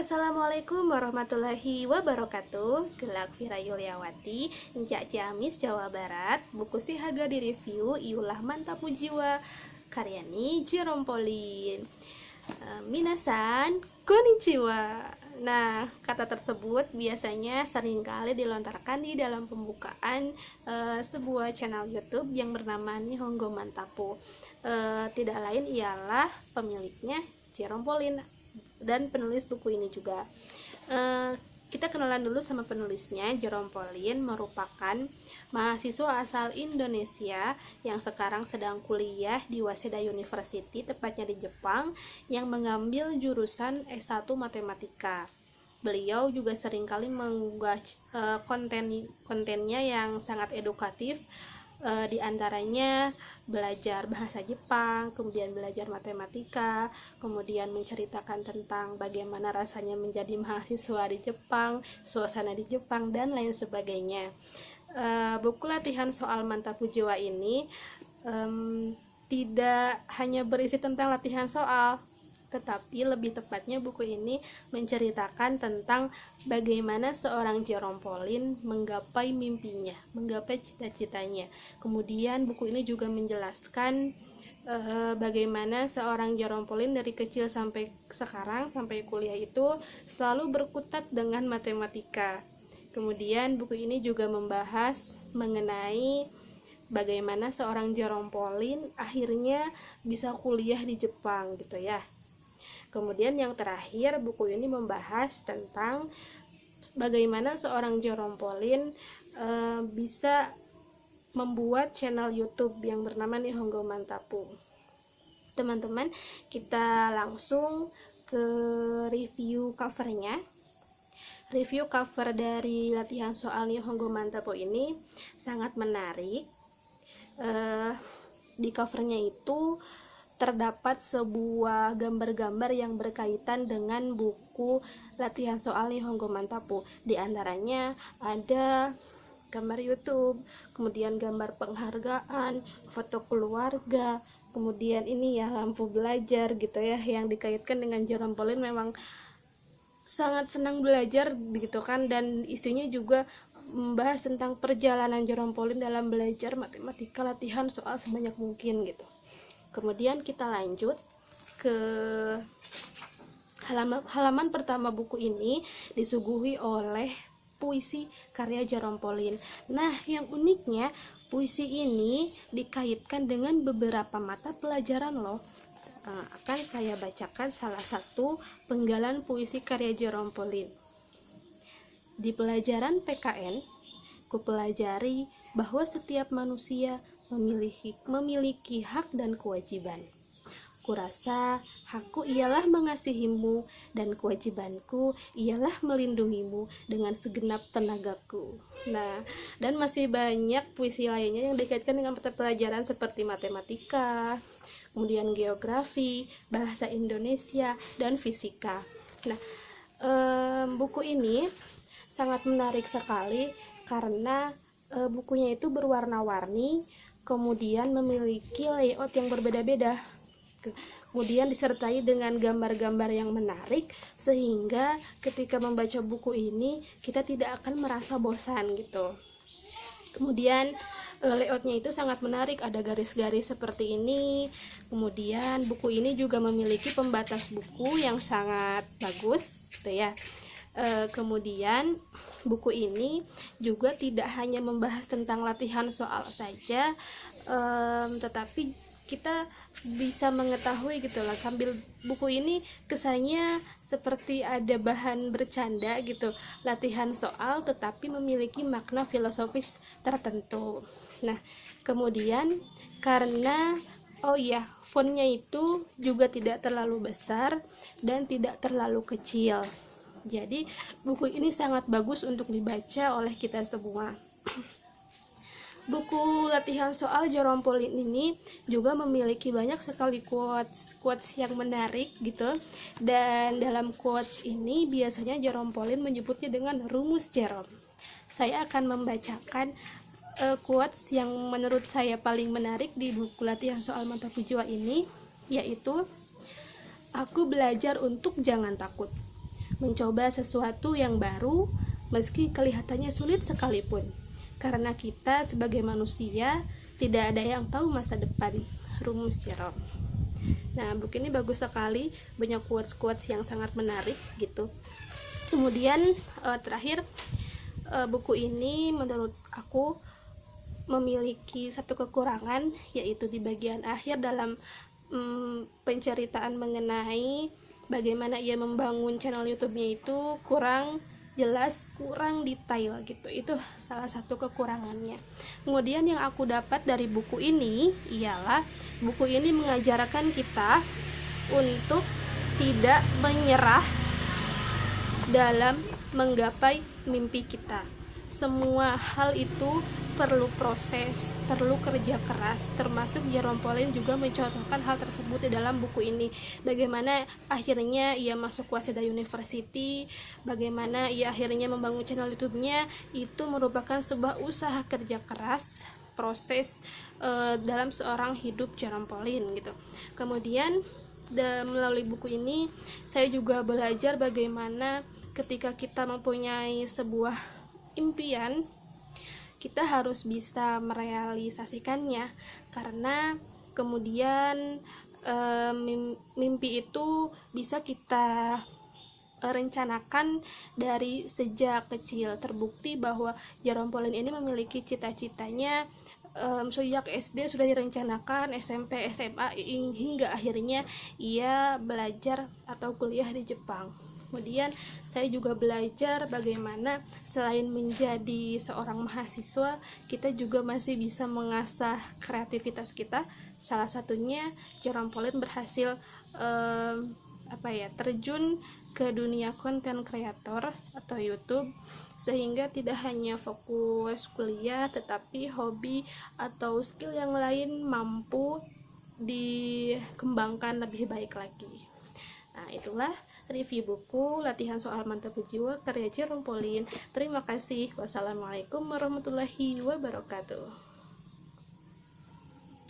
Assalamualaikum warahmatullahi wabarakatuh. Gelak Vira Yuliawati, Encak Ciamis, Jawa Barat. Buku Sihaga direview, Iulah Mantapu Jiwa, karyani Jerompolin. Minasan, konnichiwa. Nah, kata tersebut biasanya seringkali dilontarkan di dalam pembukaan sebuah channel YouTube yang bernama Nihongo Mantapu. Tidak lain ialah pemiliknya Jerompolin dan penulis buku ini juga. Kita kenalan dulu sama penulisnya. Jerompolin merupakan mahasiswa asal Indonesia yang sekarang sedang kuliah di Waseda University, tepatnya di Jepang, yang mengambil jurusan S1 Matematika. Beliau juga seringkali mengunggah kontennya yang sangat edukatif, di antaranya belajar bahasa Jepang, kemudian belajar matematika, kemudian menceritakan tentang bagaimana rasanya menjadi mahasiswa di Jepang, suasana di Jepang, dan lain sebagainya. Buku latihan soal Mantapu Jiwa ini tidak hanya berisi tentang latihan soal, tetapi lebih tepatnya buku ini menceritakan tentang bagaimana seorang Jerompolin menggapai mimpinya, menggapai cita-citanya. Kemudian buku ini juga menjelaskan bagaimana seorang Jerompolin dari kecil sampai sekarang, sampai kuliah itu selalu berkutat dengan matematika. Kemudian buku ini juga membahas mengenai bagaimana seorang Jerompolin akhirnya bisa kuliah di Jepang gitu ya. Kemudian yang terakhir, buku ini membahas tentang bagaimana seorang Jerompolin bisa membuat channel YouTube yang bernama Nihongo Mantapu. Teman-teman, kita langsung ke review covernya. Review cover dari latihan soal Nihongo Mantapu ini sangat menarik. Di covernya itu terdapat sebuah gambar-gambar yang berkaitan dengan buku latihan soal Nihongo Mantapu. Di antaranya ada gambar YouTube, kemudian gambar penghargaan, foto keluarga, kemudian ini ya lampu belajar gitu ya, yang dikaitkan dengan Jerompolin memang sangat senang belajar gitu kan, dan istrinya juga membahas tentang perjalanan Jerompolin dalam belajar matematika latihan soal sebanyak mungkin gitu. Kemudian kita lanjut ke halaman pertama. Buku ini disuguhi oleh puisi karya Jerompolin. Nah, yang uniknya puisi ini dikaitkan dengan beberapa mata pelajaran loh. Akan saya bacakan salah satu penggalan puisi karya Jerompolin. Di pelajaran PKN, kupelajari bahwa setiap manusia memiliki hak dan kewajiban. Kurasa hakku ialah mengasihimu dan kewajibanku ialah melindungimu dengan segenap tenagaku. Nah, dan masih banyak puisi lainnya yang dikaitkan dengan mata pelajaran seperti matematika, kemudian geografi, bahasa Indonesia, dan fisika. Nah, buku ini sangat menarik sekali karena bukunya itu berwarna-warni, kemudian memiliki layout yang berbeda-beda, kemudian disertai dengan gambar-gambar yang menarik, sehingga ketika membaca buku ini kita tidak akan merasa bosan gitu. Kemudian layoutnya itu sangat menarik, ada garis-garis seperti ini. Kemudian buku ini juga memiliki pembatas buku yang sangat bagus gitu ya. Kemudian buku ini juga tidak hanya membahas tentang latihan soal saja, tetapi kita bisa mengetahui gitu lah, sambil buku ini kesannya seperti ada bahan bercanda gitu, latihan soal tetapi memiliki makna filosofis tertentu. Nah, kemudian karena fontnya itu juga tidak terlalu besar dan tidak terlalu kecil, jadi buku ini sangat bagus untuk dibaca oleh kita semua. Buku latihan soal Jerompolin ini juga memiliki banyak sekali quotes yang menarik gitu. Dan dalam quotes ini biasanya Jerompolin menyebutnya dengan rumus Jerome. Saya akan membacakan quotes yang menurut saya paling menarik di buku latihan soal Mantapu Jiwa ini, yaitu, aku belajar untuk jangan takut. mencoba sesuatu yang baru meski kelihatannya sulit sekalipun. Karena kita sebagai manusia tidak ada yang tahu masa depan. Rumus Jerome. Nah, buku ini bagus sekali, banyak quotes-quotes yang sangat menarik gitu. Kemudian terakhir, buku ini menurut aku memiliki satu kekurangan, yaitu di bagian akhir dalam penceritaan mengenai bagaimana ia membangun channel YouTube-nya itu kurang jelas, kurang detail gitu. Itu salah satu kekurangannya. Kemudian yang aku dapat dari buku ini ialah buku ini mengajarkan kita untuk tidak menyerah dalam menggapai mimpi kita. Semua hal itu perlu proses, perlu kerja keras, termasuk Jerome Pauline juga mencontohkan hal tersebut di dalam buku ini. Bagaimana akhirnya ia masuk Waseda University, bagaimana ia akhirnya membangun channel YouTube-nya, itu merupakan sebuah usaha kerja keras, proses dalam seorang hidup Jerome Pauline gitu. Kemudian melalui buku ini saya juga belajar bagaimana ketika kita mempunyai sebuah impian, kita harus bisa merealisasikannya, karena kemudian mimpi itu bisa kita rencanakan dari sejak kecil. Terbukti bahwa Jerome Pauline ini memiliki cita-citanya sejak SD sudah direncanakan, SMP, SMA, hingga akhirnya ia belajar atau kuliah di Jepang. Kemudian saya juga belajar bagaimana selain menjadi seorang mahasiswa, kita juga masih bisa mengasah kreativitas kita. Salah satunya Jerome Pauline berhasil terjun ke dunia konten kreator atau YouTube, sehingga tidak hanya fokus kuliah, tetapi hobi atau skill yang lain mampu dikembangkan lebih baik lagi. Nah, itulah review buku Latihan Soal Mantap Jiwa karya Jerome Pauline. Terima kasih. Wassalamualaikum warahmatullahi wabarakatuh.